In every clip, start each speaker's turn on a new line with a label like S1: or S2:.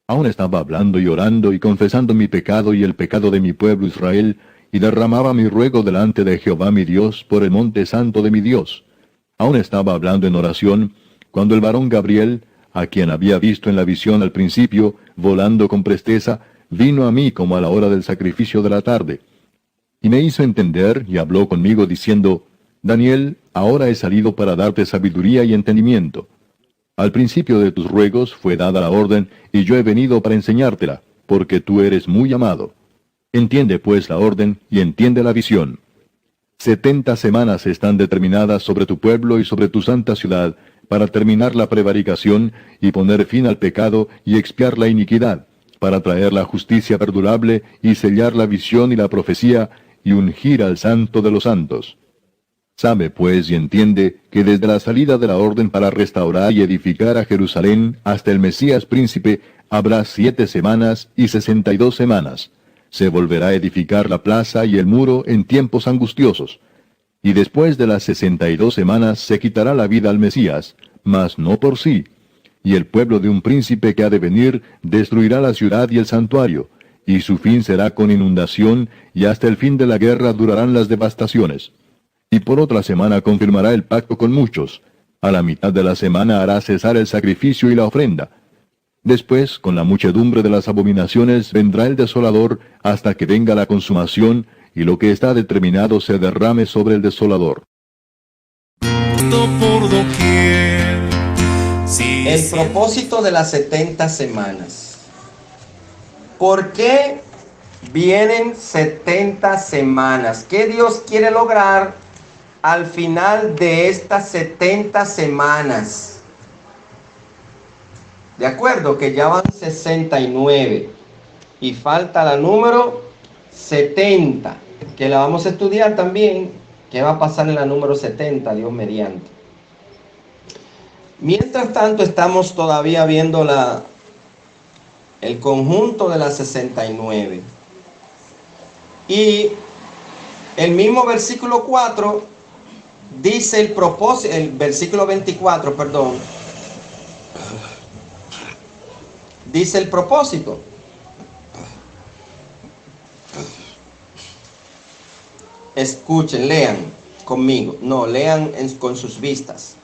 S1: Aún estaba hablando y orando y confesando mi pecado y el pecado de mi pueblo Israel, y derramaba mi ruego delante de Jehová mi Dios por el monte santo de mi Dios. Aún estaba hablando en oración, cuando el varón Gabriel, a quien había visto en la visión al principio, volando con presteza, vino a mí como a la hora del sacrificio de la tarde. Y me hizo entender y habló conmigo diciendo, Daniel, ahora he salido para darte sabiduría y entendimiento. Al principio de tus ruegos fue dada la orden, y yo he venido para enseñártela, porque tú eres muy amado. Entiende pues la orden y entiende la visión. 70 semanas están determinadas sobre tu pueblo y sobre tu santa ciudad, para terminar la prevaricación y poner fin al pecado y expiar la iniquidad, para traer la justicia perdurable y sellar la visión y la profecía, y ungir al santo de los santos. Sabe pues y entiende que desde la salida de la orden para restaurar y edificar a Jerusalén hasta el Mesías príncipe habrá 7 semanas y 62 semanas. Se volverá a edificar la plaza y el muro en tiempos angustiosos. Y después de las 62 semanas se quitará la vida al Mesías, mas no por sí. Y el pueblo de un príncipe que ha de venir destruirá la ciudad y el santuario, y su fin será con inundación, y hasta el fin de la guerra durarán las devastaciones. Y por otra semana confirmará el pacto con muchos. A la mitad de la semana hará cesar el sacrificio y la ofrenda. Después, con la muchedumbre de las abominaciones, vendrá el desolador hasta que venga la consumación, y lo que está determinado se derrame sobre el desolador.
S2: Por doquier. Sí,
S3: El
S2: sí.
S3: propósito de las 70 semanas. ¿Por qué vienen 70 semanas? ¿Qué Dios quiere lograr al final de estas 70 semanas? De acuerdo que ya van 69 y falta la número 70, que la vamos a estudiar también. ¿Qué va a pasar en la número 70? Dios mediante. Mientras tanto, estamos todavía viendo el conjunto de las 69. Y el mismo versículo 4 dice el propósito, el versículo 24, perdón, dice el propósito. Escuchen, lean conmigo. No, lean con sus vistas.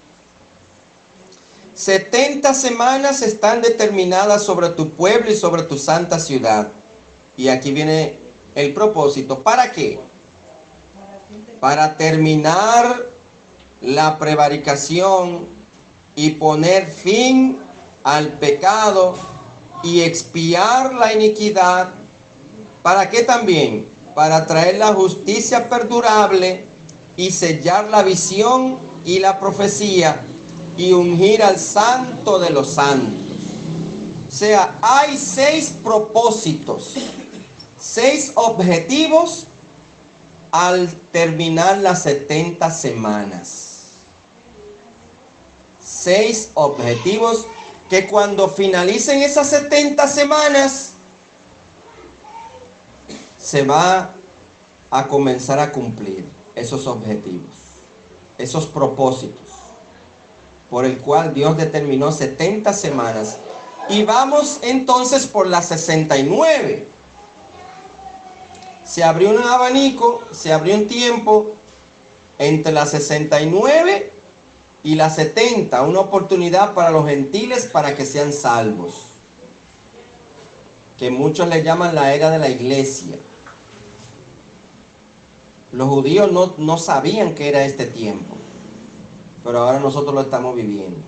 S3: 70 semanas están determinadas sobre tu pueblo y sobre tu santa ciudad. Y aquí viene el propósito. ¿Para qué? Para terminar la prevaricación y poner fin al pecado y expiar la iniquidad. ¿Para qué también? Para traer la justicia perdurable y sellar la visión y la profecía y ungir al santo de los santos. O sea, hay 6 propósitos, 6 objetivos al terminar las 70 semanas. 6 objetivos que cuando finalicen esas 70 semanas se va a comenzar a cumplir esos objetivos, esos propósitos, por el cual Dios determinó 70 semanas. Y vamos entonces por las 69. Se abrió un abanico, se abrió un tiempo entre las 69 y las 70, una oportunidad para los gentiles para que sean salvos, que muchos le llaman la era de la iglesia. Los judíos no sabían que era este tiempo, pero ahora nosotros lo estamos viviendo.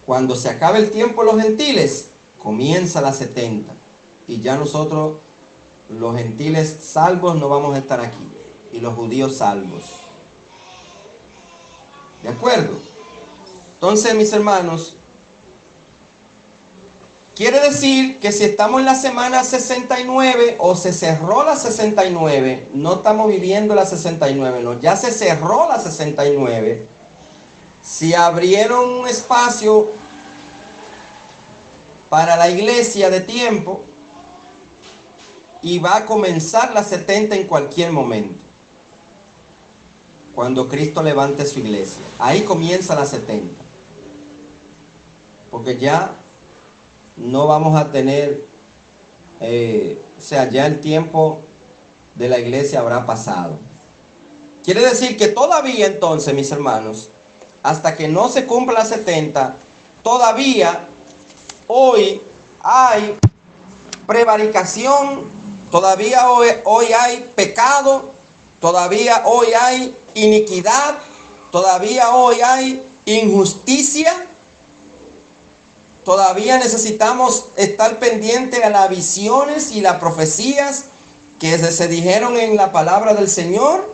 S3: Cuando se acabe el tiempo de los gentiles, comienza la 70. Y ya nosotros, los gentiles salvos, no vamos a estar aquí. Y los judíos salvos. ¿De acuerdo? Entonces, mis hermanos, quiere decir que si estamos en la semana 69 o se cerró la 69, no estamos viviendo la 69, no, ya se cerró la 69. Si abrieron un espacio para la iglesia de tiempo y va a comenzar la 70 en cualquier momento. Cuando Cristo levante su iglesia, ahí comienza la 70. porque ya no vamos a tener, o sea, ya el tiempo de la iglesia habrá pasado. Quiere decir que todavía entonces, mis hermanos, hasta que no se cumpla las 70, todavía hoy hay prevaricación, todavía hoy hay pecado, todavía hoy hay iniquidad, todavía hoy hay injusticia. Todavía necesitamos estar pendientes a las visiones y las profecías que se dijeron en la palabra del Señor.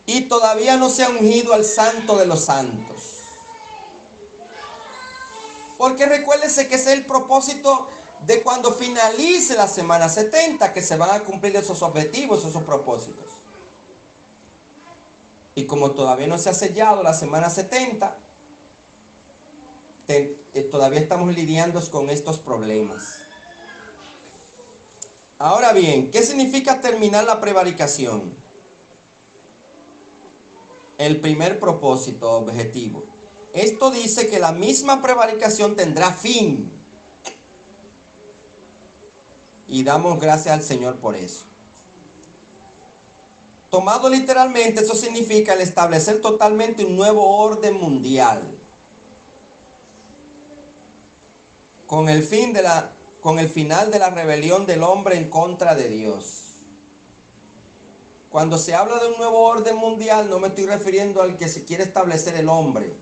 S3: Y todavía no se ha ungido al Santo de los Santos. Porque recuérdese que ese es el propósito de cuando finalice la semana 70, que se van a cumplir esos objetivos, esos propósitos. Y como todavía no se ha sellado la semana 70, todavía estamos lidiando con estos problemas. Ahora bien, ¿qué significa terminar la prevaricación? El primer propósito, objetivo. Esto dice que la misma prevaricación tendrá fin. Y damos gracias al Señor por eso. Tomado literalmente, eso significa el establecer totalmente un nuevo orden mundial. Con el final de la rebelión del hombre en contra de Dios. Cuando se habla de un nuevo orden mundial, no me estoy refiriendo al que se quiere establecer el hombre,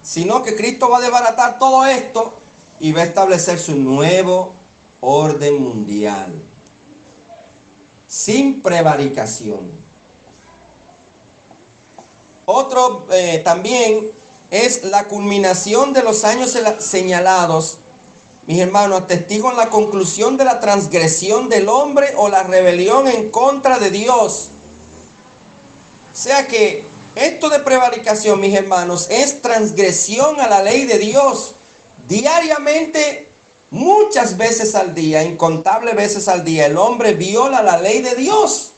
S3: sino que Cristo va a desbaratar todo esto y va a establecer su nuevo orden mundial, sin prevaricación. Otro también es la culminación de los años señalados. Mis hermanos, atestiguan la conclusión de la transgresión del hombre o la rebelión en contra de Dios. O sea que esto de prevaricación, mis hermanos, es transgresión a la ley de Dios. Diariamente, muchas veces al día, incontables veces al día, el hombre viola la ley de Dios.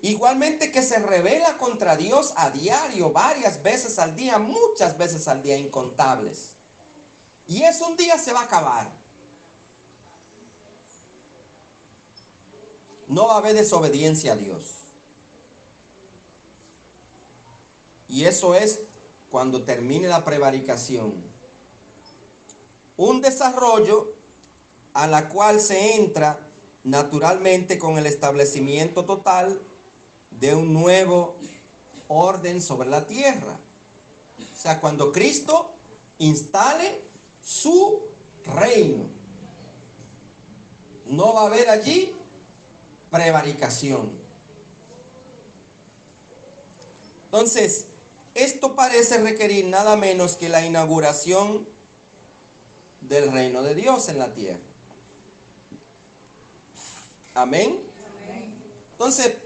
S3: Igualmente que se rebela contra Dios a diario, varias veces al día, muchas veces al día, incontables. Y eso un día se va a acabar. No va a haber desobediencia a Dios. Y eso es cuando termine la prevaricación. Un desarrollo a la cual se entra naturalmente con el establecimiento total de un nuevo orden sobre la tierra. O sea, cuando Cristo instale su reino, no va a haber allí prevaricación. Entonces, esto parece requerir nada menos que la inauguración del reino de Dios en la tierra. Amén. Entonces,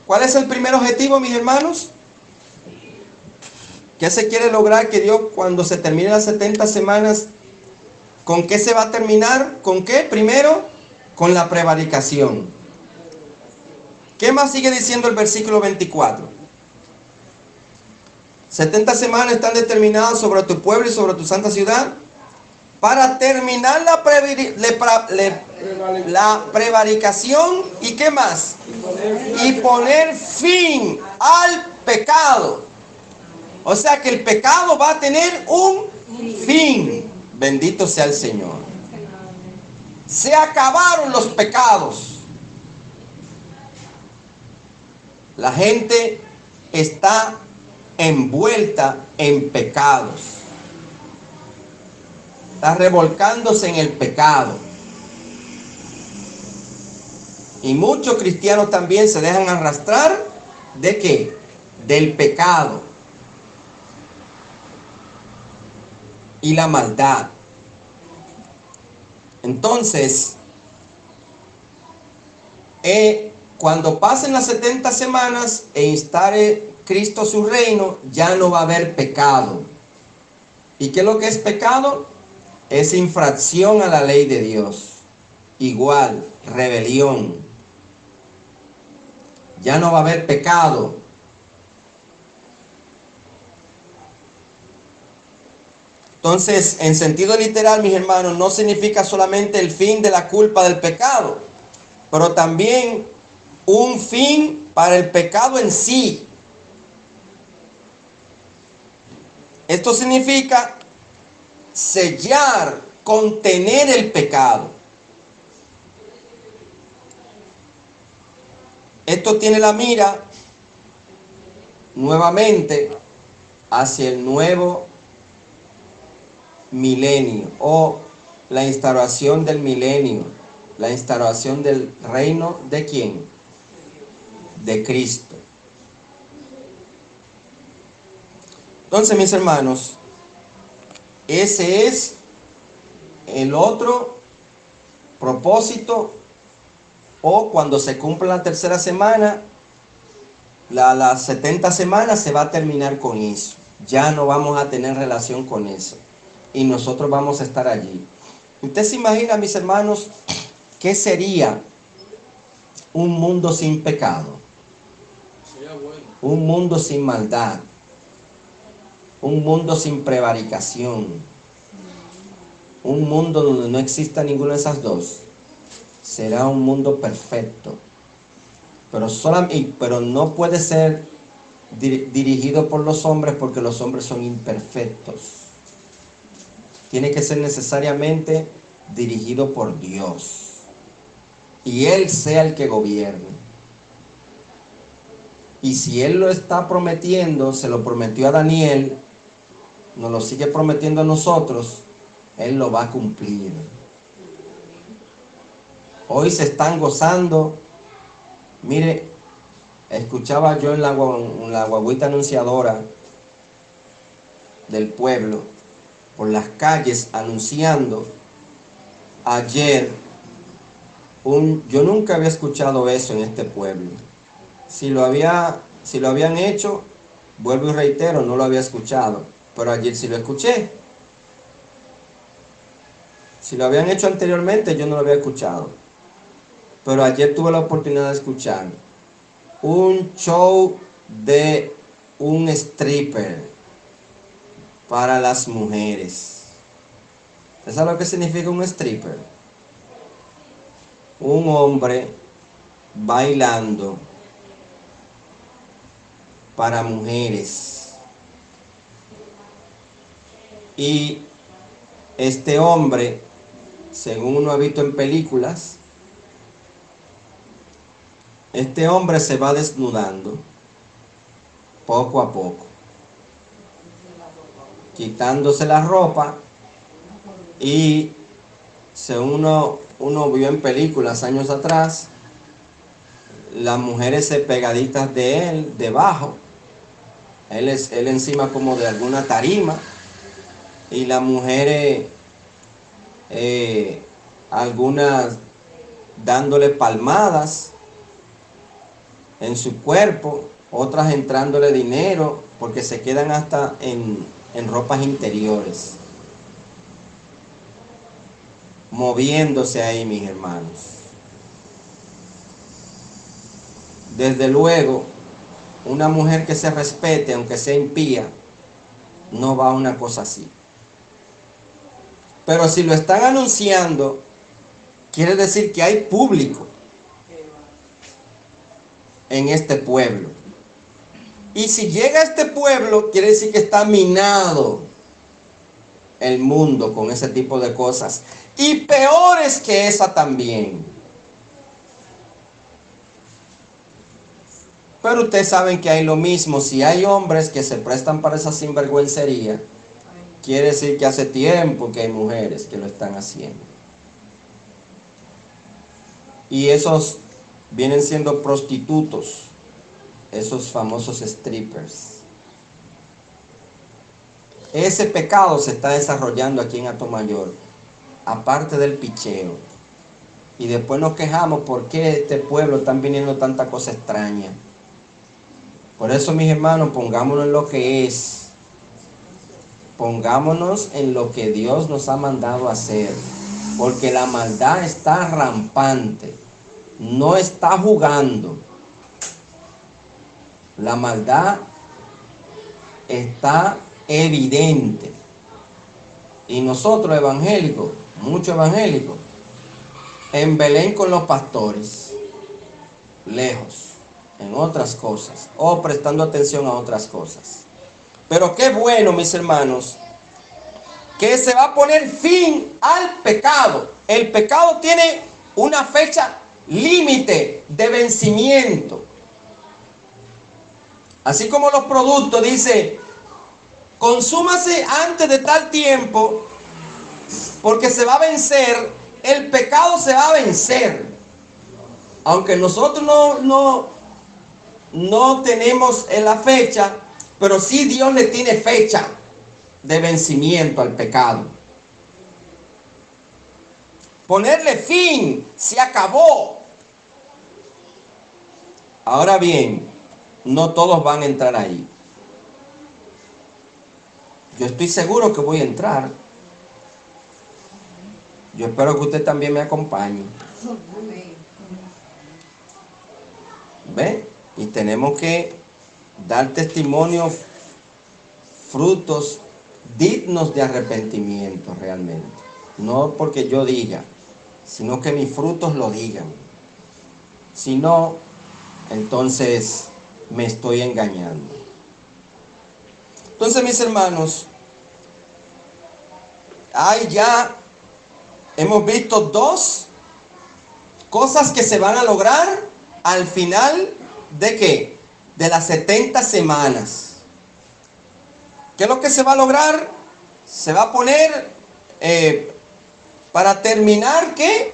S3: ¿cuál es el primer objetivo, mis hermanos? ¿Qué se quiere lograr que Dios, cuando se termine las 70 semanas, con qué se va a terminar? ¿Con qué? Primero, con la prevaricación. ¿Qué más sigue diciendo el versículo 24? 70 semanas están determinadas sobre tu pueblo y sobre tu santa ciudad para terminar la prevaricación. ¿Y qué más? Y poner fin al pecado. O sea que el pecado va a tener un fin. Bendito sea el Señor. Se acabaron los pecados. La gente está envuelta en pecados. Está revolcándose en el pecado. Y muchos cristianos también se dejan arrastrar ¿de qué? Del pecado. Y la maldad. Entonces, cuando pasen las 70 semanas e instale Cristo su reino, ya no va a haber pecado. ¿Y qué es lo que es pecado? Es infracción a la ley de Dios. Igual, rebelión. Ya no va a haber pecado. Entonces, en sentido literal, mis hermanos, no significa solamente el fin de la culpa del pecado, pero también un fin para el pecado en sí. Esto significa sellar, contener el pecado. Esto tiene la mira nuevamente hacia el nuevo milenio o la instauración del milenio, la instauración del reino ¿de quién? De Cristo. Entonces, mis hermanos, ese es el otro propósito, o cuando se cumple la tercera semana, las 70 semanas se va a terminar con eso. Ya no vamos a tener relación con eso. Y nosotros vamos a estar allí. ¿Usted se imagina, mis hermanos, qué sería un mundo sin pecado? Un mundo sin maldad. Un mundo sin prevaricación. Un mundo donde no exista ninguna de esas dos. Será un mundo perfecto. Pero no puede ser dirigido por los hombres, porque los hombres son imperfectos. Tiene que ser necesariamente dirigido por Dios. Y Él sea el que gobierne. Y si Él lo está prometiendo, se lo prometió a Daniel, nos lo sigue prometiendo a nosotros, Él lo va a cumplir. Hoy se están gozando. Mire, escuchaba yo en la guaguita anunciadora del pueblo, por las calles, anunciando ayer yo nunca había escuchado eso en este pueblo. Si lo habían hecho, vuelvo y reitero, no lo había escuchado, pero ayer sí lo escuché. Si lo habían hecho anteriormente, yo no lo había escuchado, pero ayer tuve la oportunidad de escuchar un show de un stripper para las mujeres. ¿Usted sabe lo que significa un stripper? Un hombre bailando para mujeres. Y este hombre, según uno ha visto en películas, este hombre se va desnudando poco a poco, quitándose la ropa, y según uno vio en películas años atrás, las mujeres pegaditas de él, debajo, él encima como de alguna tarima, y las mujeres, algunas dándole palmadas en su cuerpo, otras entrándole dinero, porque se quedan hasta en ropas interiores, moviéndose ahí, mis hermanos. Desde luego, una mujer que se respete, aunque sea impía, no va a una cosa así. Pero si lo están anunciando, quiere decir que hay público en este pueblo. Y si llega a este pueblo, quiere decir que está minado el mundo con ese tipo de cosas. Y peores que esa también. Pero ustedes saben que hay lo mismo. Si hay hombres que se prestan para esa sinvergüencería, quiere decir que hace tiempo que hay mujeres que lo están haciendo. Y esos vienen siendo prostitutos, esos famosos strippers. Ese pecado se está desarrollando aquí en Atomayor, aparte del picheo. Y después nos quejamos por qué este pueblo están viniendo tanta cosa extraña. Por eso, mis hermanos, pongámonos en lo que es. Pongámonos en lo que Dios nos ha mandado a hacer. Porque la maldad está rampante. No está jugando. La maldad está evidente. Y nosotros evangélicos, muchos evangélicos, en Belén con los pastores, lejos, en otras cosas, o prestando atención a otras cosas. Pero qué bueno, mis hermanos, que se va a poner fin al pecado. El pecado tiene una fecha límite de vencimiento. Así como los productos, dice, consúmase antes de tal tiempo, porque se va a vencer, el pecado se va a vencer. Aunque nosotros no tenemos en la fecha, pero sí Dios le tiene fecha de vencimiento al pecado. Ponerle fin, se acabó. Ahora bien, no todos van a entrar ahí. Yo estoy seguro que voy a entrar. Yo espero que usted también me acompañe. ¿Ve? Y tenemos que dar testimonio, frutos dignos de arrepentimiento realmente. No porque yo diga, sino que mis frutos lo digan. Si no, entonces me estoy engañando. Entonces, mis hermanos, hemos visto dos cosas que se van a lograr al final de ¿qué? De las 70 semanas. ¿Qué es lo que se va a lograr? Se va a poner para terminar ¿qué?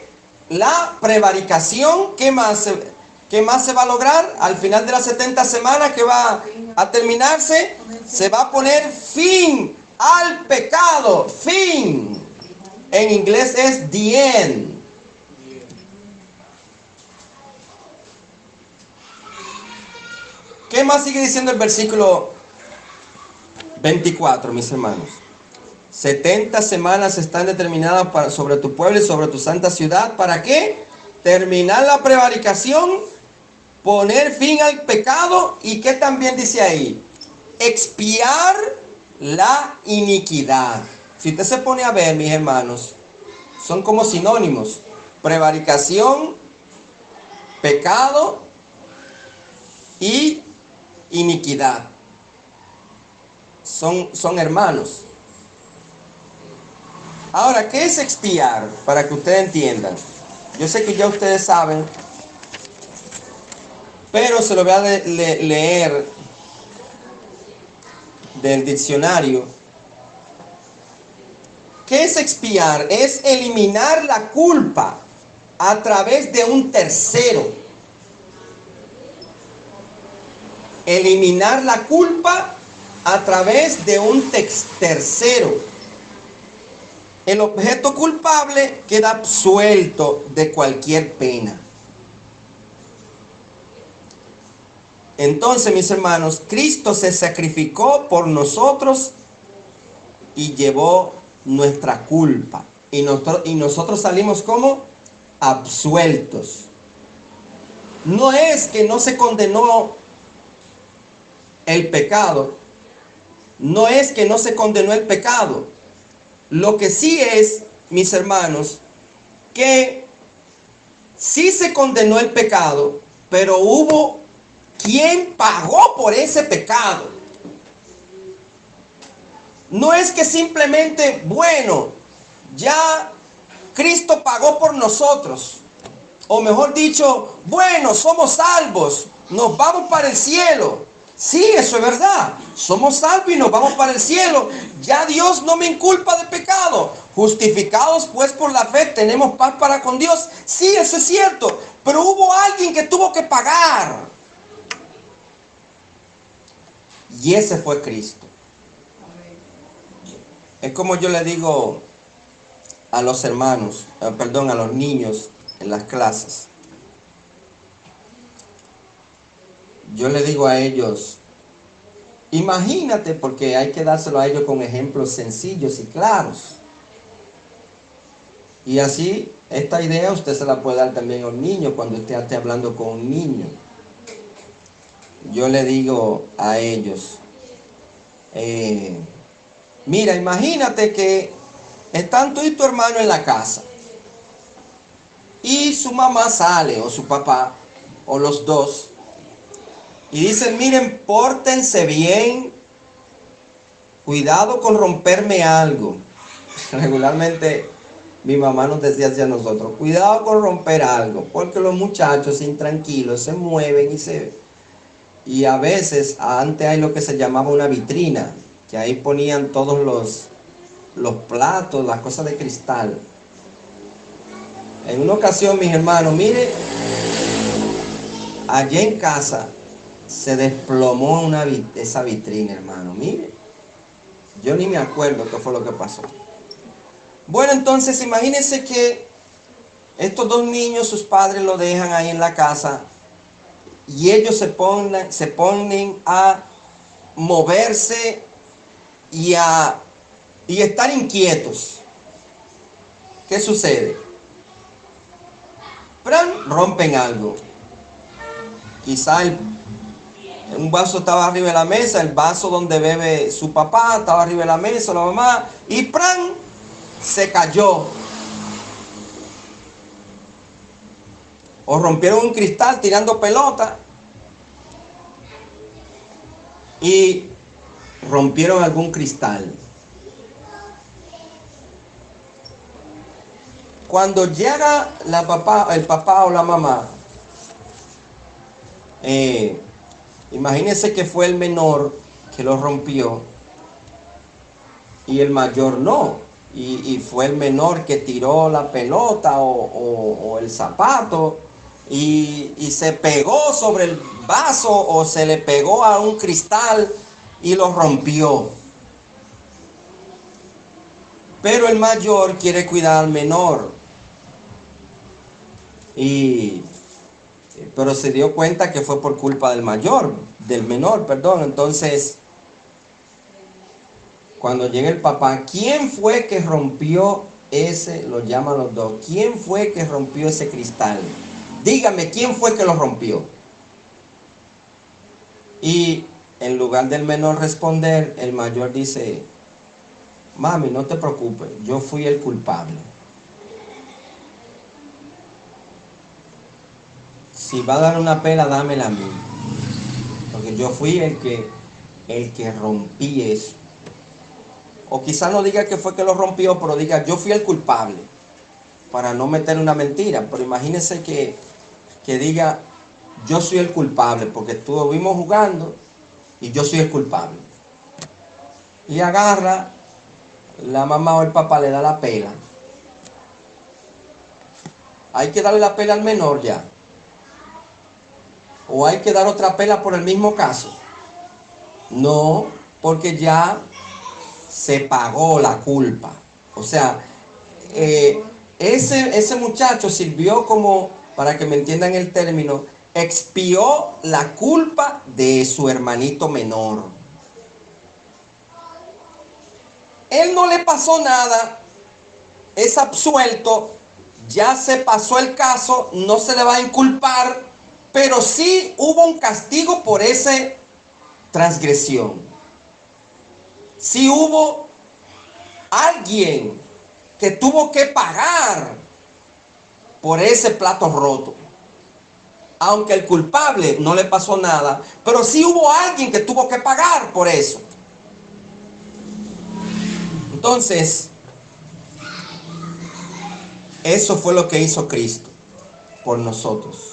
S3: La prevaricación. ¿Qué más se va a lograr? Al final de las 70 semanas que va a terminarse, se va a poner fin al pecado. Fin. En inglés es the end. ¿Qué más sigue diciendo el versículo 24, mis hermanos? 70 semanas están determinadas sobre tu pueblo y sobre tu santa ciudad. ¿Para qué? Terminar la prevaricación, poner fin al pecado y ¿qué también dice ahí? Expiar la iniquidad. Si usted se pone a ver, mis hermanos, son como sinónimos. Prevaricación, pecado y iniquidad. Son hermanos. Ahora, ¿qué es expiar? Para que ustedes entiendan. Yo sé que ya ustedes saben, pero se lo voy a leer del diccionario. ¿Qué es expiar? Es eliminar la culpa a través de un tercero. Eliminar la culpa a través de un tercero. El objeto culpable queda absuelto de cualquier pena. Entonces, mis hermanos, Cristo se sacrificó por nosotros y llevó nuestra culpa. Y nosotros salimos como absueltos. No es que no se condenó el pecado. No es que no se condenó el pecado. Lo que sí es, mis hermanos, que sí se condenó el pecado, pero hubo quien pagó por ese pecado. No es que simplemente, bueno, ya Cristo pagó por nosotros. O mejor dicho, bueno, somos salvos, nos vamos para el cielo. Sí, eso es verdad. Somos salvos y nos vamos para el cielo. Ya Dios no me inculpa de pecado. Justificados pues por la fe tenemos paz para con Dios. Sí, eso es cierto. Pero hubo alguien que tuvo que pagar. Y ese fue Cristo. Es como yo le digo a los hermanos, a los niños en las clases. Yo le digo a ellos, imagínate, porque hay que dárselo a ellos con ejemplos sencillos y claros. Y así, esta idea usted se la puede dar también a un niño cuando usted esté hablando con un niño. Yo le digo a ellos, mira, imagínate que Están tú y tu hermano en la casa. Y su mamá sale, o su papá, o los dos. Y dicen, miren, pórtense bien. Cuidado con romperme algo. Regularmente mi mamá nos decía hacia nosotros, cuidado con romper algo, porque los muchachos intranquilos se mueven y a veces, antes hay lo que se llamaba una vitrina, que ahí ponían todos los platos, las cosas de cristal. En una ocasión, mis hermanos, mire, allá en casa se desplomó esa vitrina, hermano, mire. Yo ni me acuerdo qué fue lo que pasó. Bueno, entonces imagínense que estos dos niños, sus padres lo dejan ahí en la casa y ellos se ponen a moverse y estar inquietos. ¿Qué sucede? Rompen algo. Quizá un vaso estaba arriba de la mesa, el vaso donde bebe su papá estaba arriba de la mesa, la mamá, y ¡pran! Se cayó. O rompieron un cristal tirando pelota y rompieron algún cristal. Cuando llega el papá o la mamá, imagínense que fue el menor que lo rompió y el mayor no. Y fue el menor que tiró la pelota o el zapato y se pegó sobre el vaso o se le pegó a un cristal y lo rompió. Pero el mayor quiere cuidar al menor. Pero se dio cuenta que fue por culpa del menor, perdón. Entonces, cuando llega el papá, ¿quién fue que rompió lo llaman los dos? ¿Quién fue que rompió ese cristal? Dígame, ¿quién fue que lo rompió? Y en lugar del menor responder, el mayor dice, mami, no te preocupes, yo fui el culpable. Si va a dar una pela, dámela a mí. Porque yo fui el que rompí eso. O quizá no diga que fue que lo rompió, pero diga, yo fui el culpable. Para no meter una mentira. Pero imagínense que diga, yo soy el culpable, porque estuvimos jugando y yo soy el culpable. Y agarra, la mamá o el papá le da la pela. Hay que darle la pela al menor ya. O hay que dar otra pela por el mismo caso. No, porque ya se pagó la culpa. O sea, ese muchacho sirvió como, para que me entiendan el término, expió la culpa de su hermanito menor. Él no le pasó nada, es absuelto, ya se pasó el caso, no se le va a inculpar, pero sí hubo un castigo por esa transgresión. Sí hubo alguien que tuvo que pagar por ese plato roto. Aunque el culpable no le pasó nada, pero sí hubo alguien que tuvo que pagar por eso. Entonces, eso fue lo que hizo Cristo por nosotros.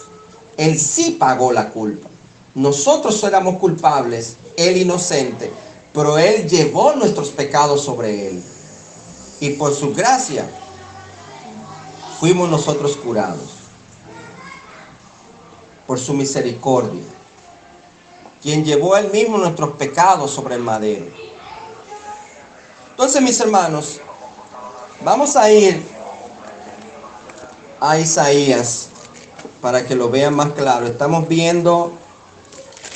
S3: Él sí pagó la culpa. Nosotros éramos culpables, Él inocente, pero Él llevó nuestros pecados sobre Él. Y por su gracia, fuimos nosotros curados. Por su misericordia. Quien llevó Él mismo nuestros pecados sobre el madero. Entonces, mis hermanos, vamos a ir a Isaías para que lo vean más claro. Estamos viendo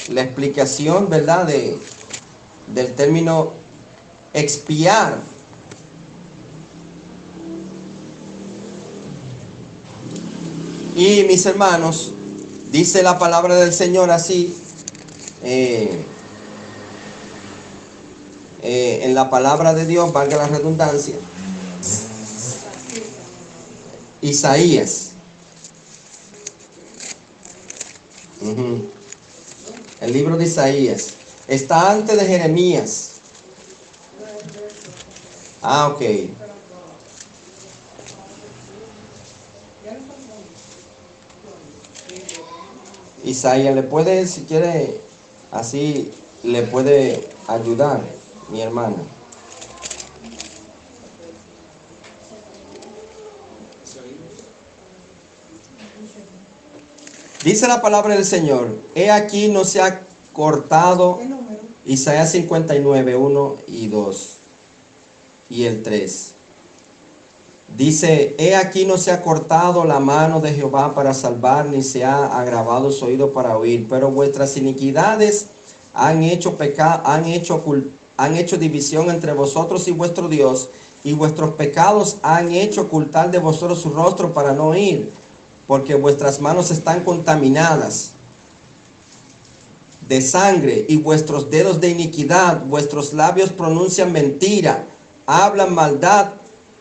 S3: la explicación, ¿verdad?, del término expiar. Y mis hermanos, dice la palabra del Señor así, en la palabra de Dios, valga la redundancia, Isaías. El libro de Isaías. Está antes de Jeremías. Ok. Isaías, le puede, si quiere, así le puede ayudar, mi hermana. Dice la palabra del Señor: he aquí no se ha cortado. Isaías 59, 1 y 2 y el 3. Dice: he aquí no se ha cortado la mano de Jehová para salvar, ni se ha agravado su oído para oír, pero vuestras iniquidades han hecho pecado, han hecho división entre vosotros y vuestro Dios, y vuestros pecados han hecho ocultar de vosotros su rostro para no oír, porque vuestras manos están contaminadas de sangre y vuestros dedos de iniquidad, vuestros labios pronuncian mentira, hablan maldad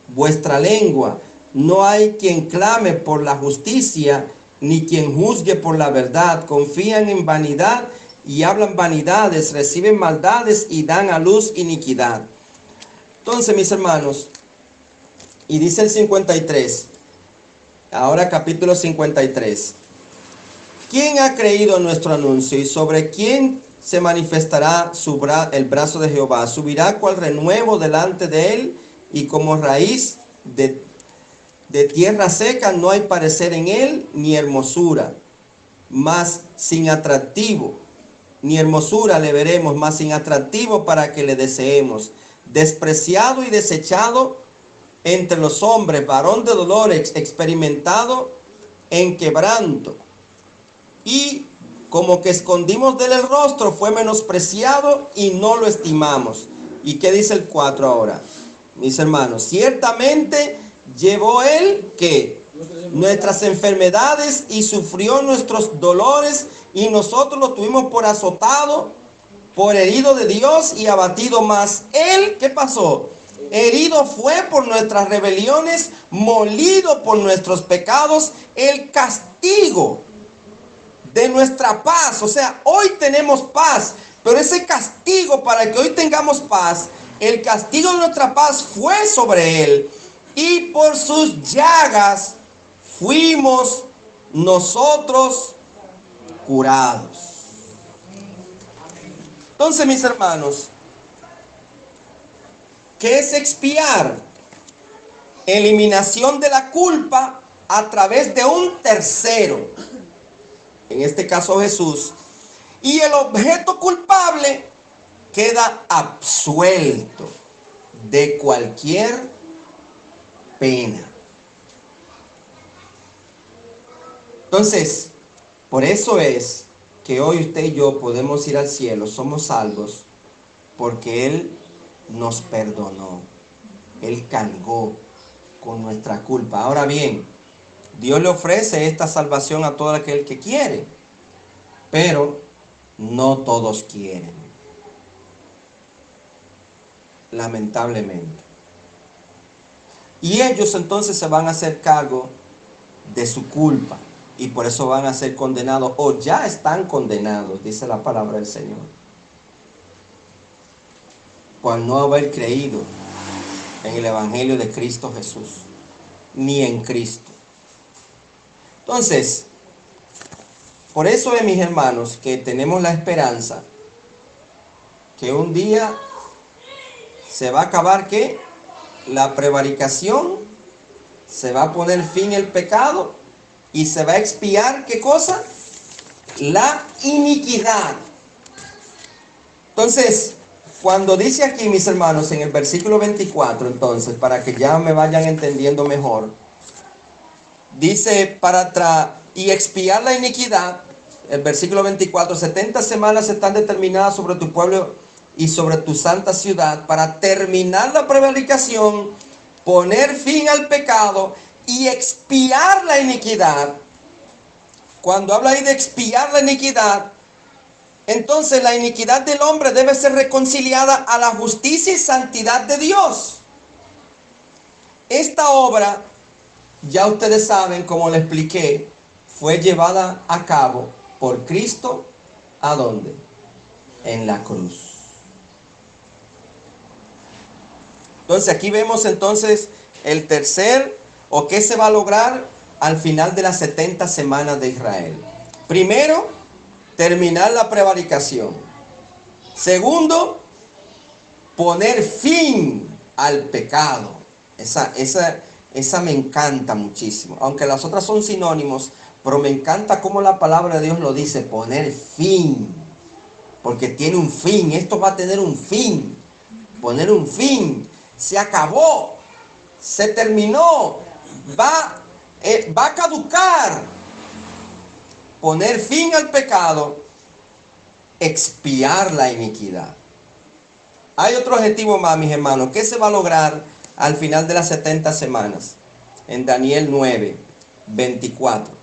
S3: vuestra lengua. No hay quien clame por la justicia, ni quien juzgue por la verdad. Confían en vanidad y hablan vanidades, reciben maldades y dan a luz iniquidad. Entonces, mis hermanos, y dice el 53, ahora capítulo 53. ¿Quién ha creído nuestro anuncio? ¿Y sobre quién se manifestará el brazo de Jehová? Subirá cual renuevo delante de él, y como raíz de tierra seca. No hay parecer en él, ni hermosura, mas sin atractivo. Ni hermosura le veremos, mas sin atractivo para que le deseemos. Despreciado y desechado entre los hombres, varón de dolores, experimentado en quebranto. Y como que escondimos de él el rostro, fue menospreciado y no lo estimamos. ¿Y qué dice el 4 ahora? Mis hermanos, ciertamente llevó él que nuestras enfermedades y sufrió nuestros dolores, y nosotros lo tuvimos por azotado, por herido de Dios y abatido. Más él, ¿qué pasó? Herido fue por nuestras rebeliones, molido por nuestros pecados. El castigo de nuestra paz, o sea, hoy tenemos paz, pero ese castigo para que hoy tengamos paz, el castigo de nuestra paz fue sobre él, y por sus llagas fuimos nosotros curados. Entonces, mis hermanos, ¿qué es expiar? Eliminación de la culpa a través de un tercero, en este caso Jesús, y el objeto culpable queda absuelto de cualquier pena. Entonces, por eso es que hoy usted y yo podemos ir al cielo, somos salvos, porque Él nos perdonó, Él cargó con nuestra culpa. Ahora bien, Dios le ofrece esta salvación a todo aquel que quiere, pero no todos quieren, lamentablemente. Y ellos entonces se van a hacer cargo de su culpa, y por eso van a ser condenados, o ya están condenados, dice la palabra del Señor, por no haber creído en el Evangelio de Cristo Jesús, ni en Cristo. Entonces, por eso es, mis hermanos, que tenemos la esperanza que un día se va a acabar, ¿qué? La prevaricación, se va a poner fin al pecado y se va a expiar, ¿qué cosa? La iniquidad. Entonces, cuando dice aquí, mis hermanos, en el versículo 24, entonces, para que ya me vayan entendiendo mejor, dice, y expiar la iniquidad, el versículo 24, 70 semanas están determinadas sobre tu pueblo y sobre tu santa ciudad, para terminar la prevaricación, poner fin al pecado y expiar la iniquidad. Cuando habla ahí de expiar la iniquidad, entonces la iniquidad del hombre debe ser reconciliada a la justicia y santidad de Dios. Esta obra ya ustedes saben, como les expliqué, fue llevada a cabo por Cristo. ¿A dónde? En la cruz. Entonces aquí vemos entonces el tercer, o qué se va a lograr al final de las 70 semanas de Israel. Primero, terminar la prevaricación. Segundo, poner fin al pecado. Esa me encanta muchísimo. Aunque las otras son sinónimos, pero me encanta cómo la palabra de Dios lo dice, poner fin. Porque tiene un fin, esto va a tener un fin. Poner un fin. Se acabó, se terminó, va a caducar. Poner fin al pecado, expiar la iniquidad. Hay otro objetivo más, mis hermanos. ¿Qué se va a lograr al final de las 70 semanas? En Daniel 9, 24.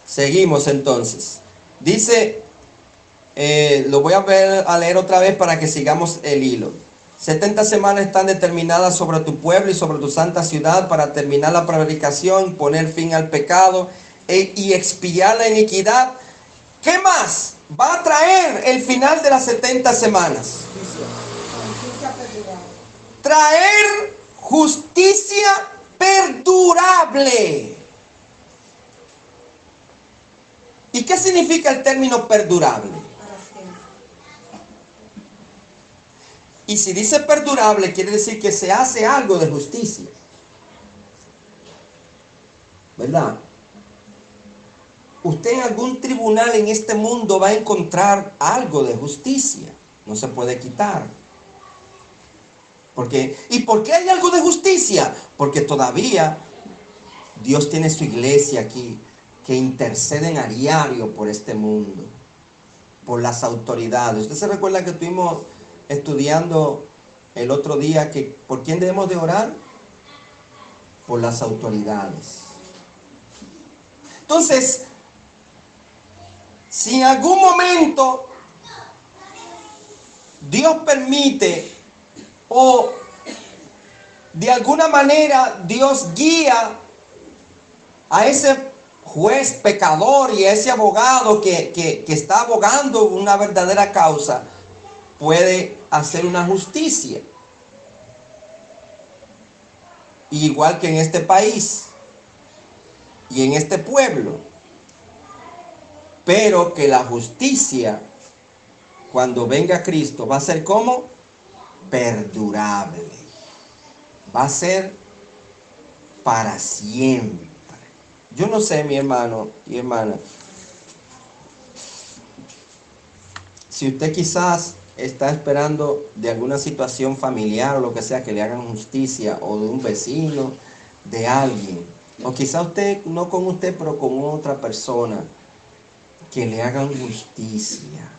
S3: Seguimos entonces. Dice, lo voy a leer otra vez para que sigamos el hilo. 70 semanas están determinadas sobre tu pueblo y sobre tu santa ciudad para terminar la prevaricación, poner fin al pecado y expiar la iniquidad. ¿Qué más va a traer el final de las 70 semanas? Traer justicia perdurable. ¿Y qué significa el término perdurable? Y si dice perdurable, quiere decir que se hace algo de justicia. ¿Verdad? Usted en algún tribunal en este mundo va a encontrar algo de justicia. No se puede quitar. ¿Y por qué hay algo de justicia? Porque todavía Dios tiene su iglesia aquí que interceden a diario por este mundo, por las autoridades. ¿Usted se recuerda que estuvimos estudiando el otro día que por quién debemos de orar? Por las autoridades. Entonces, si en algún momento Dios permite o de alguna manera Dios guía a ese juez pecador y a ese abogado que está abogando una verdadera causa, puede hacer una justicia. Igual que en este país y en este pueblo. Pero que la justicia, cuando venga Cristo, va a ser como perdurable. Va a ser para siempre. Yo no sé, mi hermano y hermana, si usted quizás está esperando de alguna situación familiar o lo que sea, que le hagan justicia, o de un vecino, de alguien, o quizás usted, no con usted, pero con otra persona, que le hagan justicia.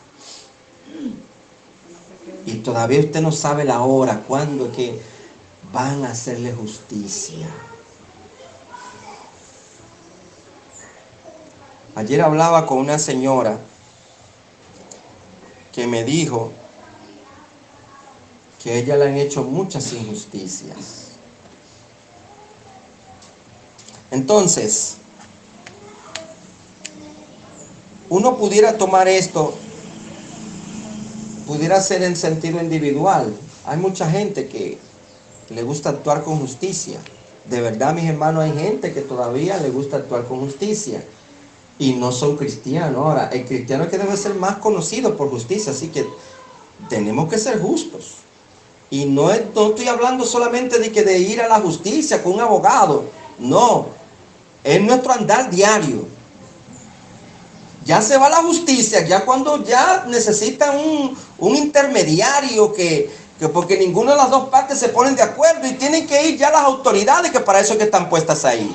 S3: Y todavía usted no sabe la hora, cuándo es que van a hacerle justicia. Ayer hablaba con una señora que me dijo que a ella le han hecho muchas injusticias. Entonces, uno pudiera tomar esto, pudiera ser en sentido individual. Hay mucha gente que le gusta actuar con justicia. De verdad, mis hermanos, hay gente que todavía le gusta actuar con justicia y no son cristianos. Ahora, el cristiano es que debe ser más conocido por justicia, así que tenemos que ser justos. Y no estoy hablando solamente de ir a la justicia con un abogado. No, es nuestro andar diario. Ya se va la justicia, ya cuando ya necesitan un intermediario porque ninguna de las dos partes se ponen de acuerdo y tienen que ir ya las autoridades, que para eso es que están puestas ahí.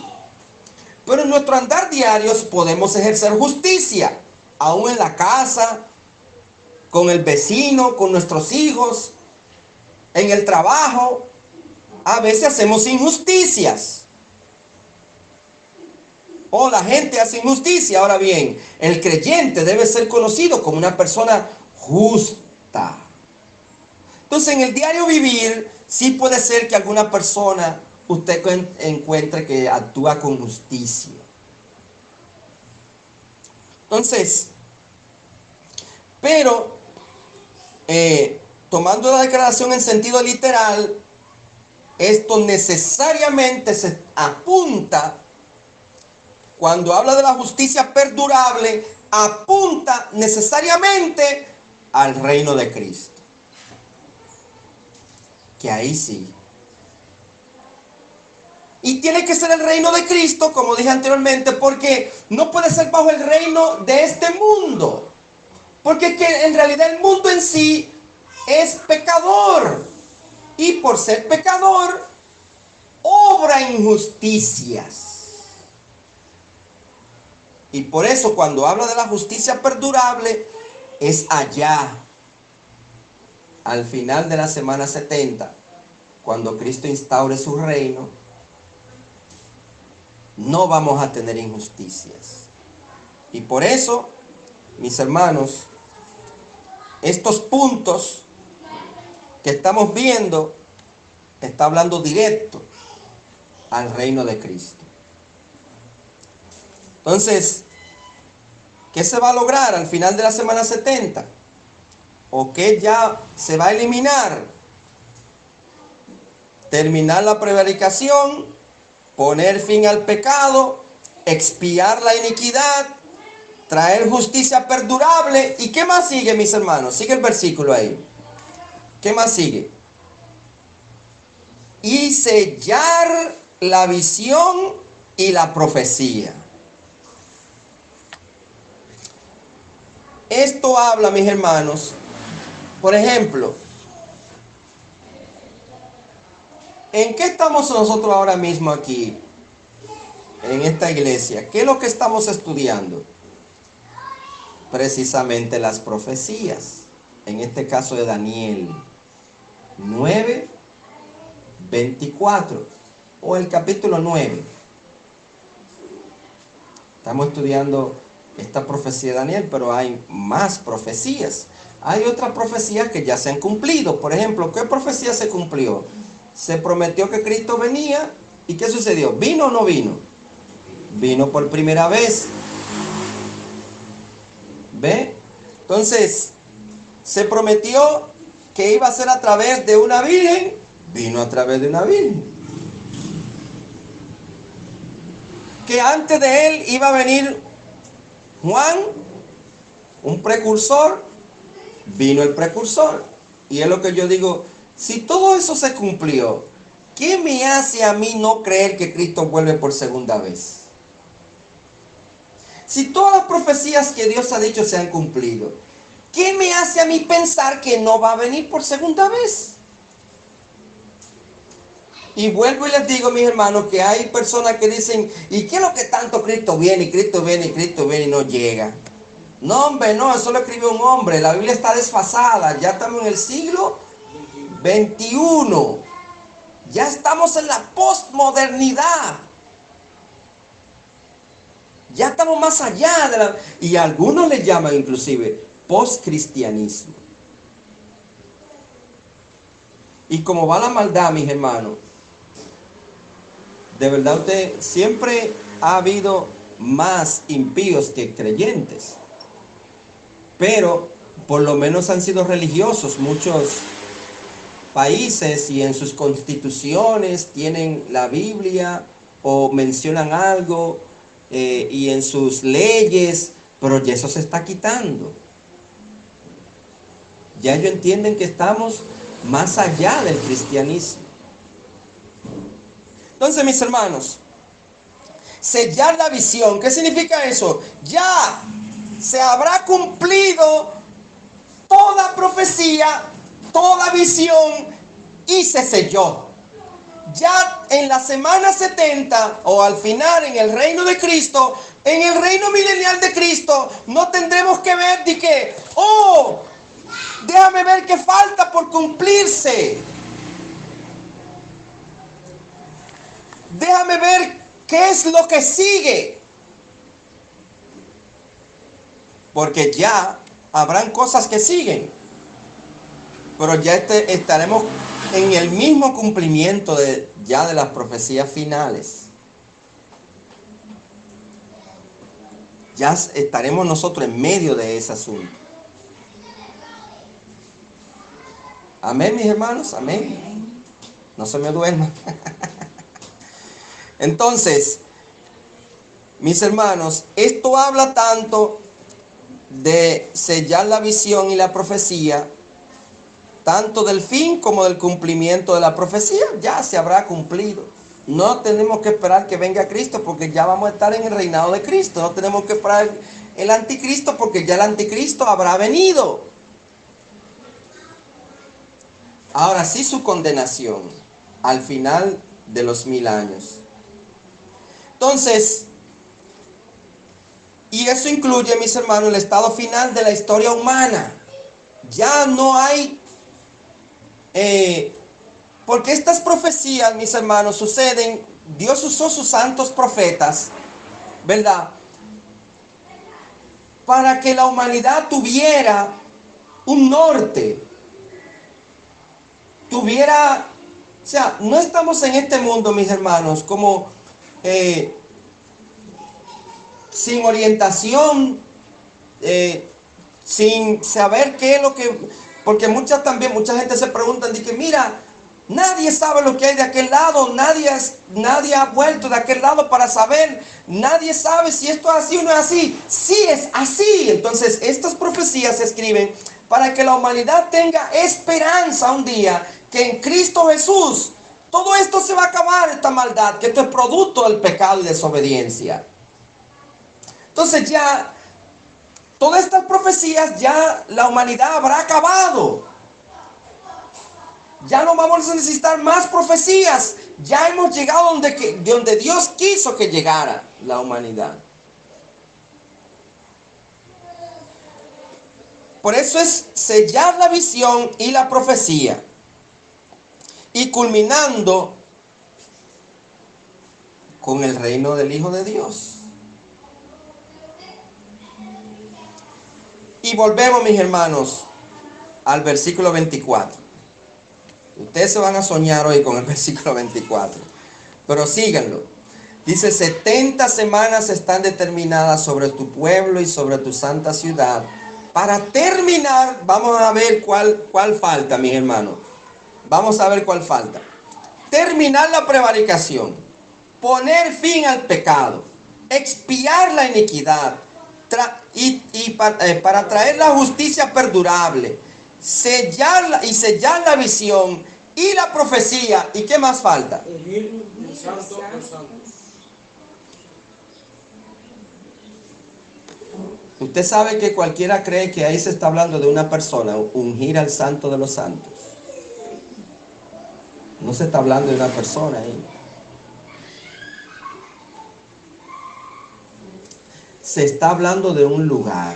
S3: Pero en nuestro andar diario podemos ejercer justicia, aún en la casa, con el vecino, con nuestros hijos, en el trabajo. A veces hacemos injusticias. O la gente hace injusticia. Ahora bien, el creyente debe ser conocido como una persona justa. Entonces, en el diario vivir, sí puede ser que alguna persona usted encuentre que actúa con justicia. Entonces, pero tomando la declaración en sentido literal, esto necesariamente se apunta, cuando habla de la justicia perdurable, apunta necesariamente al reino de Cristo. Que ahí sí. Y tiene que ser el reino de Cristo, como dije anteriormente, porque no puede ser bajo el reino de este mundo. Porque que en realidad el mundo en sí es pecador. Y por ser pecador, obra injusticias. Y por eso cuando habla de la justicia perdurable, es allá, al final de la semana 70, cuando Cristo instaure su reino, no vamos a tener injusticias. Y por eso, mis hermanos, estos puntos que estamos viendo, está hablando directo al reino de Cristo. Entonces, ¿qué se va a lograr al final de la semana 70? ¿O qué ya se va a eliminar? Terminar la prevaricación, poner fin al pecado, expiar la iniquidad, traer justicia perdurable. ¿Y qué más sigue, mis hermanos? Sigue el versículo ahí. ¿Qué más sigue? Y sellar la visión y la profecía. Esto habla, mis hermanos, por ejemplo, ¿en qué estamos nosotros ahora mismo aquí, en esta iglesia? ¿Qué es lo que estamos estudiando? Precisamente las profecías, en este caso de Daniel 9, 24, o el capítulo 9. Estamos estudiando esta profecía de Daniel, pero hay más profecías. Hay otras profecías que ya se han cumplido. Por ejemplo, ¿qué profecía se cumplió? Se prometió que Cristo venía. ¿Y qué sucedió? ¿Vino o no vino? Vino por primera vez. ¿Ve? Entonces, se prometió que iba a ser a través de una virgen. Vino a través de una virgen. Que antes de él iba a venir Juan, un precursor. Vino el precursor. Y es lo que yo digo, si todo eso se cumplió, ¿qué me hace a mí no creer que Cristo vuelve por segunda vez? Si todas las profecías que Dios ha dicho se han cumplido, ¿qué me hace a mí pensar que no va a venir por segunda vez? Y vuelvo y les digo, mis hermanos, que hay personas que dicen, ¿y qué es lo que tanto Cristo viene, y Cristo viene, y Cristo viene y no llega? No, hombre, no, eso lo escribió un hombre. La Biblia está desfasada. Ya estamos en el siglo XXI. Ya estamos en la postmodernidad. Ya estamos más allá de la... Y algunos le llaman inclusive postcristianismo. Y como va la maldad, mis hermanos, de verdad usted, siempre ha habido más impíos que creyentes. Pero por lo menos han sido religiosos. Muchos países y en sus constituciones tienen la Biblia o mencionan algo y en sus leyes, pero ya eso se está quitando. Ya ellos entienden que estamos más allá del cristianismo. Entonces, mis hermanos, sellar la visión, ¿qué significa eso? Ya se habrá cumplido toda profecía, toda visión y se selló. Ya en la semana 70 o al final en el reino de Cristo, en el reino milenial de Cristo, no tendremos que ver de que, oh, déjame ver qué falta por cumplirse. Déjame ver qué es lo que sigue. Porque ya habrán cosas que siguen. Pero ya estaremos en el mismo cumplimiento de las profecías finales. Ya estaremos nosotros en medio de ese asunto. Amén, mis hermanos, amén. No se me duerman. Entonces, mis hermanos, esto habla tanto de sellar la visión y la profecía, tanto del fin como del cumplimiento de la profecía. Ya se habrá cumplido. No tenemos que esperar que venga Cristo, porque ya vamos a estar en el reinado de Cristo. No tenemos que esperar el anticristo, porque ya el anticristo habrá venido. Ahora sí, su condenación al final de los 1000 años. Entonces, y eso incluye, mis hermanos, el estado final de la historia humana. Ya no hay, porque estas profecías, mis hermanos, suceden. Dios usó sus santos profetas, ¿verdad?, para que la humanidad tuviera un norte. Tuviera, o sea, no estamos en este mundo, mis hermanos, como sin orientación, sin saber qué es lo que... Porque mucha gente se pregunta, dice, mira, nadie sabe lo que hay de aquel lado, nadie ha vuelto de aquel lado para saber, nadie sabe si esto es así o no es así. Sí es así. Entonces, estas profecías se escriben para que la humanidad tenga esperanza un día, que en Cristo Jesús todo esto se va a acabar, esta maldad, que esto es producto del pecado y desobediencia. Entonces ya, todas estas profecías, ya la humanidad habrá acabado. Ya no vamos a necesitar más profecías. Ya hemos llegado donde Dios quiso que llegara la humanidad. Por eso es sellar la visión y la profecía. Y culminando con el reino del Hijo de Dios. Y volvemos, mis hermanos, al versículo 24. Ustedes se van a soñar hoy con el versículo 24. Pero síganlo. Dice, 70 semanas están determinadas sobre tu pueblo y sobre tu santa ciudad. Para terminar, vamos a ver cuál falta, mis hermanos. Vamos a ver cuál falta. Terminar la prevaricación. Poner fin al pecado. Expiar la iniquidad. Para traer la justicia perdurable, sellar la visión y la profecía. ¿Y qué más falta? Usted sabe que cualquiera cree que ahí se está hablando de una persona, ungir al santo de los santos. No se está hablando de una persona ahí. Se está hablando de un lugar.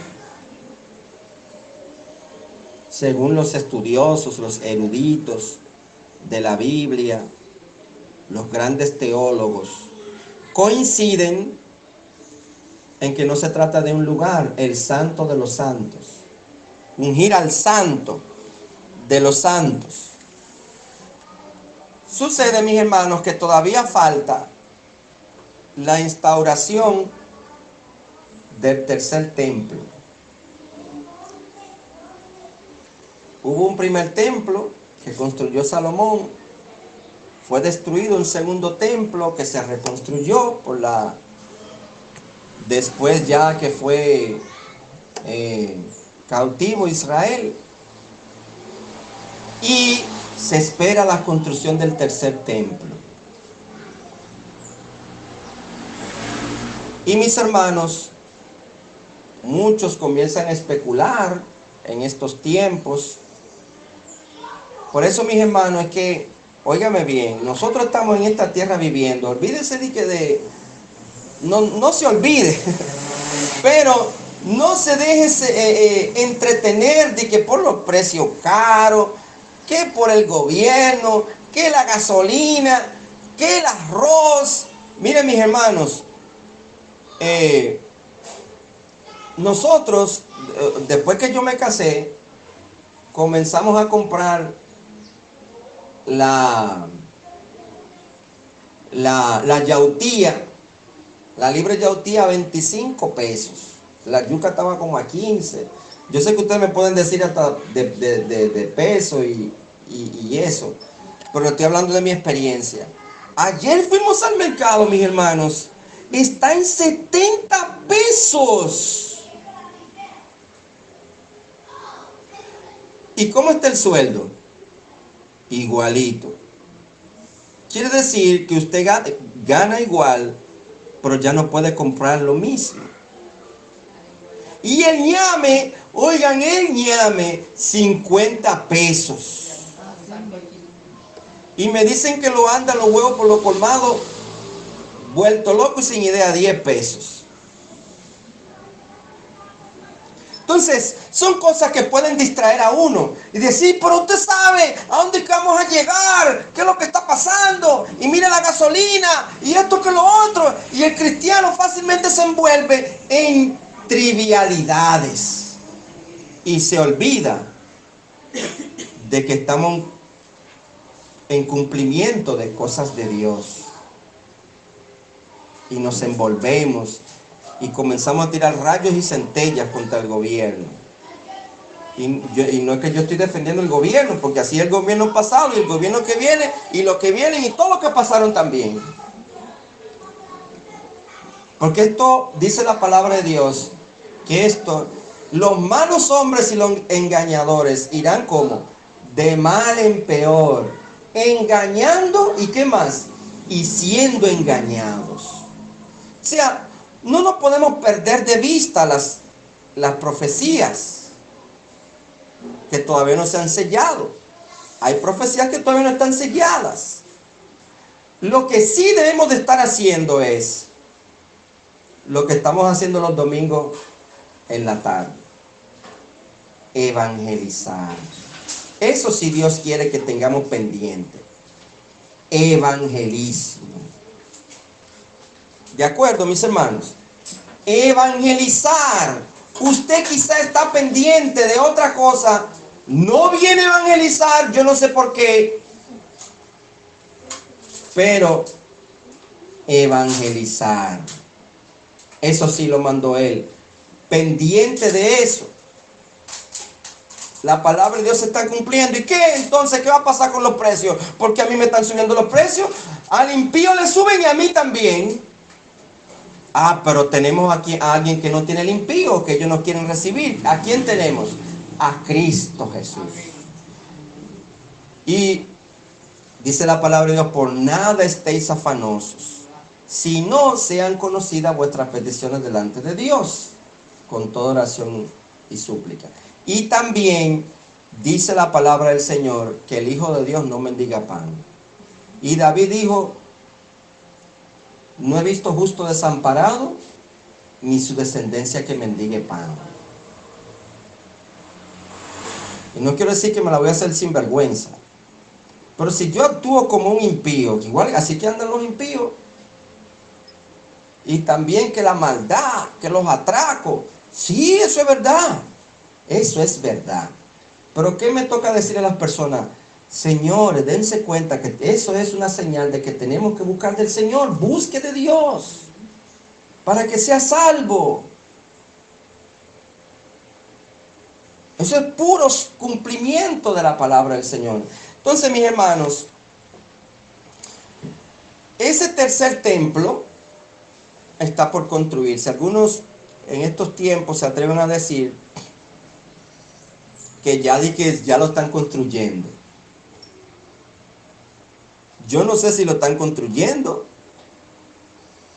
S3: Según los estudiosos, los eruditos de la Biblia, los grandes teólogos, coinciden en que no se trata de un lugar, el santo de los santos. Ungir al santo de los santos. Sucede, mis hermanos, que todavía falta la instauración del tercer templo. Hubo un primer templo que construyó Salomón, fue destruido un segundo templo que se reconstruyó después ya que fue cautivo Israel, y se espera la construcción del tercer templo. Y mis hermanos, muchos comienzan a especular en estos tiempos. Por eso, mis hermanos, es que, óigame bien, nosotros estamos en esta tierra viviendo. Olvídese no se olvide, pero no se deje entretener de que por los precios caros, que por el gobierno, que la gasolina, que el arroz. Miren, mis hermanos, nosotros, después que yo me casé, comenzamos a comprar la yautía, la libre yautía a 25 pesos. La yuca estaba como a 15. Yo sé que ustedes me pueden decir hasta de peso y eso, pero estoy hablando de mi experiencia. Ayer fuimos al mercado, mis hermanos. Está en 70 pesos. ¿Y cómo está el sueldo? Igualito. Quiere decir que usted gana igual, pero ya no puede comprar lo mismo. Y el ñame, oigan, el ñame, 50 pesos. Y me dicen que lo andan los huevos por los colmados, vuelto loco y sin idea, 10 pesos. Entonces, son cosas que pueden distraer a uno y decir, pero usted sabe a dónde vamos a llegar, qué es lo que está pasando, y mire la gasolina, y esto que lo otro. Y el cristiano fácilmente se envuelve en trivialidades y se olvida de que estamos en cumplimiento de cosas de Dios. Y nos envolvemos y comenzamos a tirar rayos y centellas contra el gobierno. Y no es que yo estoy defendiendo el gobierno, porque así es el gobierno pasado y el gobierno que viene y los que vienen y todos los que pasaron también. Porque esto dice la palabra de Dios, que los malos hombres y los engañadores irán como de mal en peor, engañando y qué más, y siendo engañados. O sea, no nos podemos perder de vista las profecías que todavía no se han sellado. Hay profecías que todavía no están selladas. Lo que sí debemos de estar haciendo es lo que estamos haciendo los domingos en la tarde: evangelizar. Eso sí Dios quiere que tengamos pendiente. Evangelismo. ¿De acuerdo, mis hermanos? Evangelizar. Usted quizá está pendiente de otra cosa. No viene a evangelizar, yo no sé por qué. Pero evangelizar. Eso sí lo mandó Él. Pendiente de eso. La palabra de Dios se está cumpliendo. ¿Y qué? Entonces, ¿qué va a pasar con los precios? Porque a mí me están subiendo los precios. Al impío le suben y a mí también. Ah, pero tenemos aquí a alguien que no tiene el impío, que ellos no quieren recibir. ¿A quién tenemos? A Cristo Jesús. Y dice la palabra de Dios: por nada estéis afanosos, si no sean conocidas vuestras peticiones delante de Dios, con toda oración y súplica. Y también dice la palabra del Señor que el Hijo de Dios no mendiga pan. Y David dijo: no he visto justo desamparado, ni su descendencia que mendigue pan. Y no quiero decir que me la voy a hacer sin vergüenza, pero si yo actúo como un impío, igual así que andan los impíos, y también que la maldad, que los atracos, sí, eso es verdad, eso es verdad. Pero ¿qué me toca decir a las personas? Señores, dense cuenta que eso es una señal de que tenemos que buscar del Señor. Busque de Dios para que sea salvo. Eso es puro cumplimiento de la palabra del Señor. Entonces, mis hermanos, ese tercer templo está por construirse. Algunos en estos tiempos se atreven a decir que ya lo están construyendo. Yo no sé si lo están construyendo.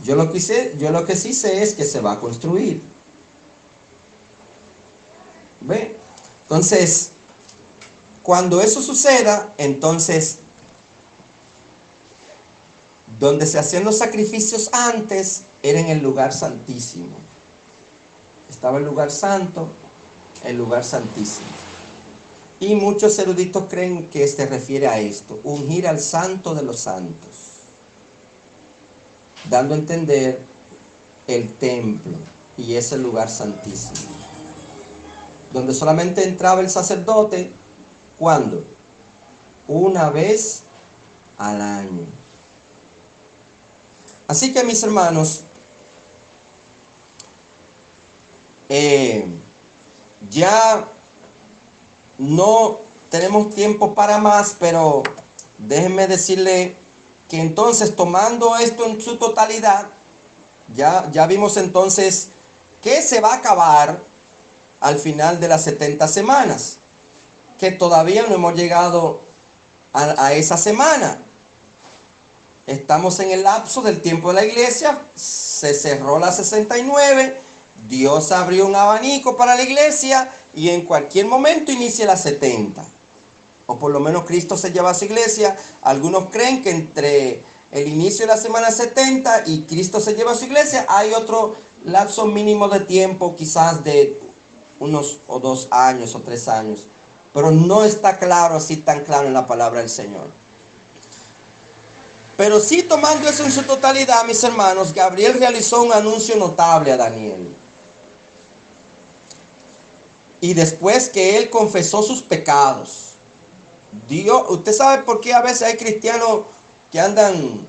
S3: Yo lo que sí sé es que se va a construir. ¿Ve? Entonces, cuando eso suceda, entonces, donde se hacían los sacrificios antes, era en el lugar santísimo. Estaba el lugar santo, el lugar santísimo. Y muchos eruditos creen que se refiere a esto: ungir al santo de los santos, dando a entender el templo y ese lugar santísimo, donde solamente entraba el sacerdote. ¿Cuándo? una vez al año. Así que, mis hermanos, ya no tenemos tiempo para más, pero déjenme decirle que entonces, tomando esto en su totalidad, ya vimos entonces que se va a acabar al final de las 70 semanas, que todavía no hemos llegado a esa semana. Estamos en el lapso del tiempo de la iglesia, se cerró la 69, Dios abrió un abanico para la iglesia y en cualquier momento inicia la 70. O por lo menos Cristo se lleva a su iglesia. Algunos creen que entre el inicio de la semana 70 y Cristo se lleva a su iglesia hay otro lapso mínimo de tiempo, quizás de unos o 2 años o 3 años. Pero no está claro, así tan claro en la palabra del Señor. Pero sí, tomando eso en su totalidad, mis hermanos, Gabriel realizó un anuncio notable a Daniel. Y después que él confesó sus pecados, Dios, usted sabe por qué a veces hay cristianos que andan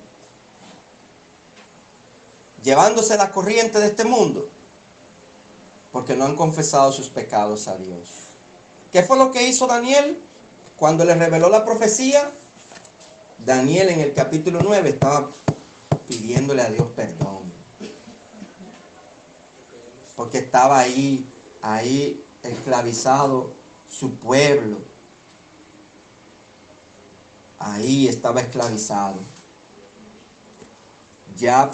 S3: llevándose la corriente de este mundo, porque no han confesado sus pecados a Dios. ¿Qué fue lo que hizo Daniel cuando le reveló la profecía? Daniel en el capítulo 9 estaba pidiéndole a Dios perdón, porque estaba ahí esclavizado su pueblo. Ahí estaba esclavizado. Ya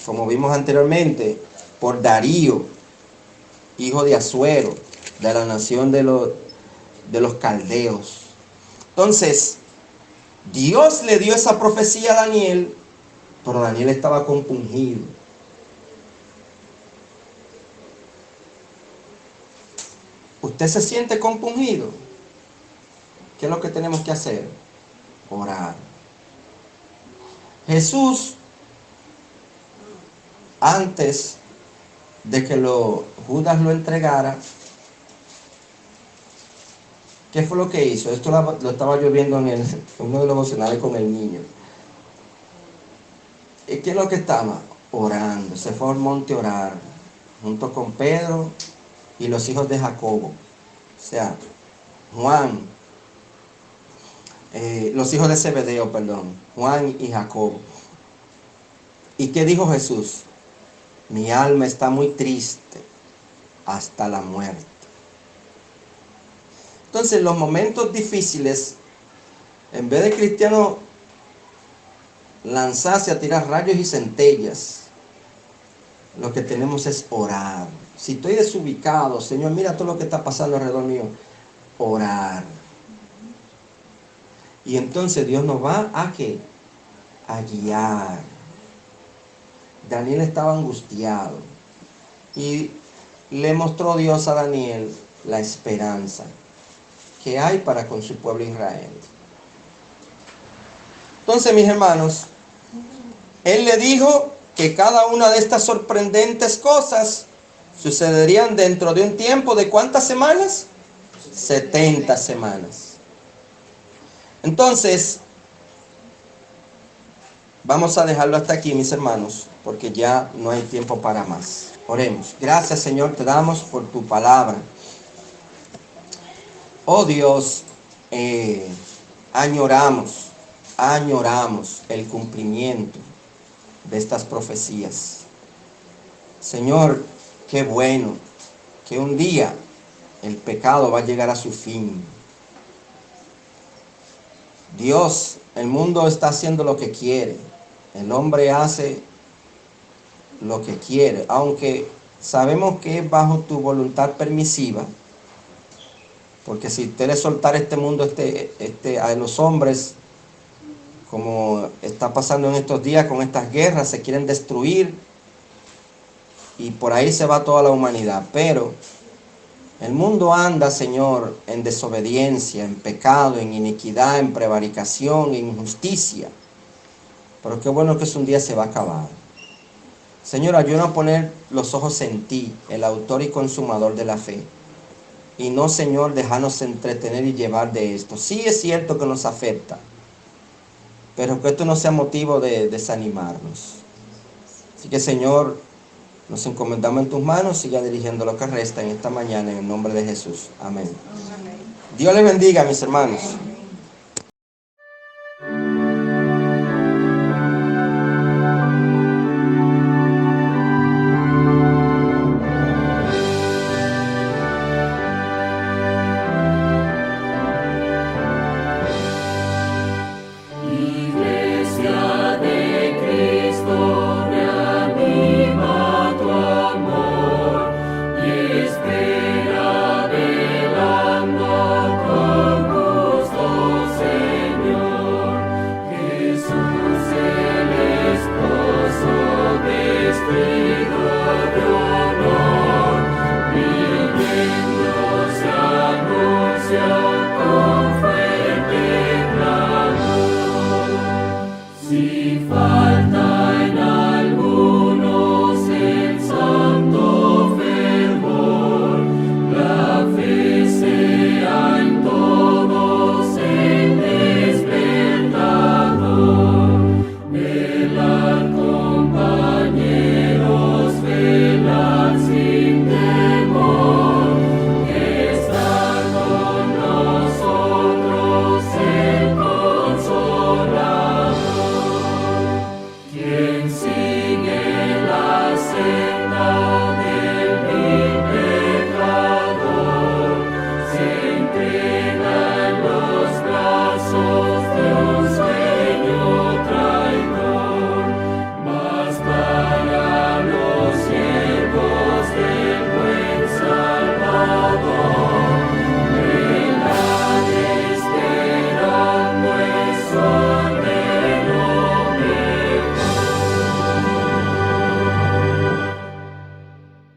S3: como vimos anteriormente, por Darío, hijo de Asuero, de la nación de los caldeos. Entonces, Dios le dio esa profecía a Daniel, pero Daniel estaba compungido. ¿Usted se siente compungido? ¿Qué es lo que tenemos que hacer? Orar. Jesús, antes de que Judas lo entregara, ¿qué fue lo que hizo? Esto lo estaba yo viendo en uno de los devocionales con el niño. ¿Y qué es lo que estaba? Orando. Se fue al monte a orar, junto con Pedro y los hijos de Jacobo. O sea, Juan, los hijos de Zebedeo, perdón, Juan y Jacobo. ¿Y qué dijo Jesús? Mi alma está muy triste hasta la muerte. Entonces, en los momentos difíciles, en vez de cristiano lanzarse a tirar rayos y centellas, lo que tenemos es orar. Si estoy desubicado, Señor, mira todo lo que está pasando alrededor mío. Orar. Y entonces Dios nos va a ¿qué? A guiar. Daniel estaba angustiado. Y le mostró Dios a Daniel la esperanza que hay para con su pueblo Israel. Entonces, mis hermanos, él le dijo que cada una de estas sorprendentes cosas sucederían dentro de un tiempo de ¿cuántas semanas? 70 semanas. Entonces, vamos a dejarlo hasta aquí, mis hermanos, porque ya no hay tiempo para más. Oremos. Gracias, Señor, te damos por tu palabra. Oh Dios, añoramos el cumplimiento de estas profecías. Señor, qué bueno que un día el pecado va a llegar a su fin. Dios, el mundo está haciendo lo que quiere. El hombre hace lo que quiere, aunque sabemos que es bajo tu voluntad permisiva. Porque si usted le soltara este mundo a los hombres, como está pasando en estos días con estas guerras, se quieren destruir y por ahí se va toda la humanidad. Pero el mundo anda, Señor, en desobediencia, en pecado, en iniquidad, en prevaricación, en injusticia. Pero qué bueno que es un día se va a acabar. Señor, ayúdanos a poner los ojos en ti, el autor y consumador de la fe. y no, Señor, dejarnos entretener y llevar de esto. Sí es cierto que nos afecta, pero que esto no sea motivo de desanimarnos. Así que, Señor, nos encomendamos en tus manos, siga dirigiendo lo que resta en esta mañana, en el nombre de Jesús. Amén. Dios les bendiga, mis hermanos.